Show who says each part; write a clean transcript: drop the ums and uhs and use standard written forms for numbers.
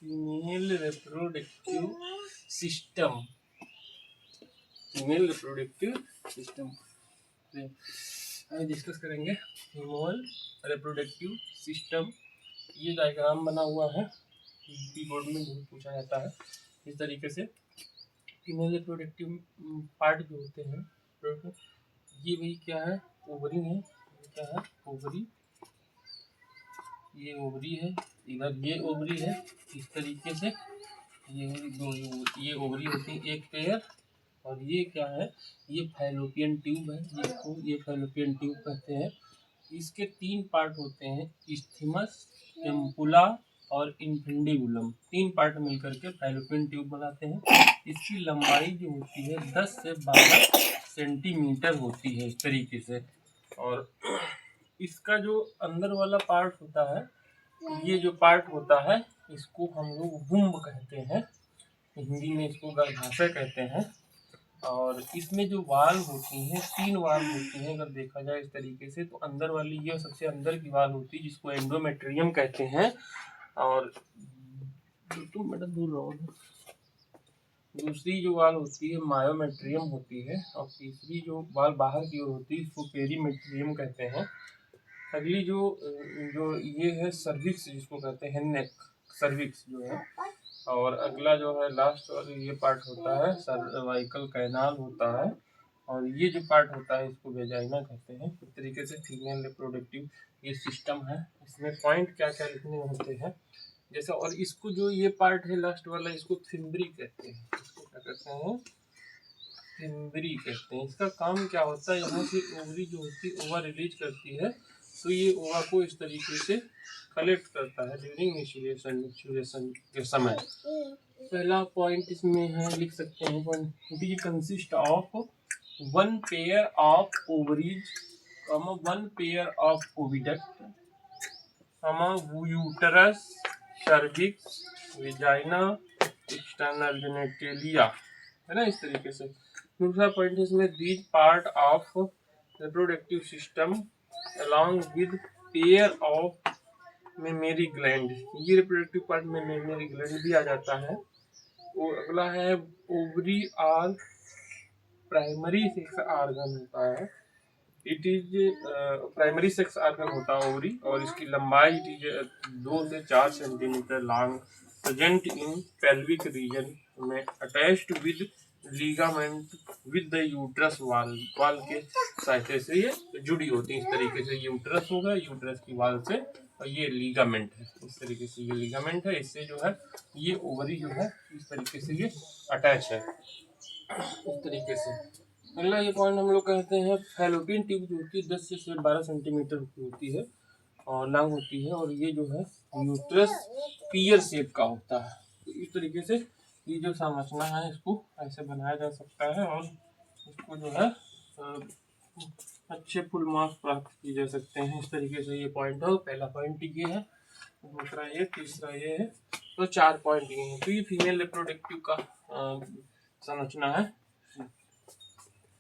Speaker 1: Female reproductive system. Female reproductive system discuss करेंगे। Female reproductive system, ये diagram बना हुआ है, कीबोर्ड में बहुत पूछा जाता है। इस तरीके से फीमेल रिप्रोडक्टिव पार्ट जो होते हैं, ये वही क्या है, ओवरी है। क्या है, ओवरी। ये ओवरी है, इधर ये ओवरी है। इस तरीके से ये ओवरी होती है एक पेयर, और ये क्या है, ये फैलोपियन ट्यूब है, जिसको ये फैलोपियन ट्यूब कहते हैं। इसके 3 पार्ट होते हैं, इस्थीमस, एम्पुला और इन्फिंडिबुलम। 3 पार्ट मिलकर के फैलोपियन ट्यूब बनाते हैं। इसकी लंबाई जो होती है 10 से 12 सेंटीमीटर होती है, इस तरीके से। और इसका जो अंदर वाला पार्ट होता है, ये जो पार्ट होता है, इसको हम लोग वुम्ब कहते हैं, हिंदी में इसको गर्भाशय कहते हैं। और इसमें जो वाल होती हैं, 3 वाल होती हैं अगर देखा जाए इस तरीके से। तो अंदर वाली ये सबसे अंदर की वाल होती है, जिसको एंडोमेट्रियम कहते हैं। और तुम बेटा दूर रहो। दूसरी जो वाल होती है मायोमेट्रियम होती है, और तीसरी जो वाल बाहर की ओर होती है, इसको पेरीमेट्रियम कहते हैं। अगली जो ये है सर्विक्स, जिसको कहते हैं नेक, सर्विक्स जो है। और अगला जो है लास्ट वाला ये पार्ट होता है सर्वाइकल कैनाल होता है। और ये जो पार्ट होता है, इसको वेजाइना कहते हैं। इस तरीके से फीमेल रिप्रोडक्टिव ये सिस्टम है। इसमें पॉइंट क्या क्या लिखने होते हैं जैसे, और इसको जो ये पार्ट है लास्ट वाला, इसको फिम्बरी कहते हैं। इसको क्या कहते हैं, फिम्बरी कहते हैं। इसका काम क्या होता है, यहाँ से ओवरी जो होती है ओवा रिलीज करती है, तो ये ओवा को इस तरीके से कलेक्ट करता है ड्यूरिंग मैच्योरेशन के समय। पहला पॉइंट इसमें है, लिख सकते हैं point, it consist of 1 pair of ovaries, 1 pair of oviduct, uterus, cervix, vagina, external genitalia, है ना, इस तरीके से। दूसरा पॉइंट है इसमें, these part of reproductive system along with pair of mammary gland, ये रिप्रोडक्टिव पार्ट में मेमरी ग्लैंड भी आ जाता है। और अगला है ओवरी और प्राइमरी सेक्स ऑर्गन होता है। It is primary sex organ होता है ओवरी, और इसकी लंबाई इट इज 2 से 4 centimetre long, present in pelvic region में, attached with ligament with the uterus wall के सहायता से ये जुड़ी होती है। इस तरीके से यूट्रस होगा, यूट्रस की वाल से, और ये लिगामेंट है, इस तरीके से ये लिगामेंट है, इससे जो है ये ओवरी जो है इस तरीके से ये अटैच है, इस तरीके से। अगला ये पॉइंट हम लोग कहते हैं, फैलोपियन ट्यूब जो होती है 10 से 12 सेंटीमीटर की होती है और लॉन्ग होती है, और ये जो है यूट्रस पीयर शेप का होता है। तो इस तरीके से ये जो संरचना है, इसको ऐसे बनाया जा सकता है, और इसको जो है अच्छे फुल मार्क्स प्राप्त किए जा सकते हैं। इस तरीके से ये पॉइंट है, पहला पॉइंट ये है, दूसरा ये, तीसरा ये है, तो 4 पॉइंट ये हैं। तो ये फीमेल रिप्रोडक्टिव का संरचना है।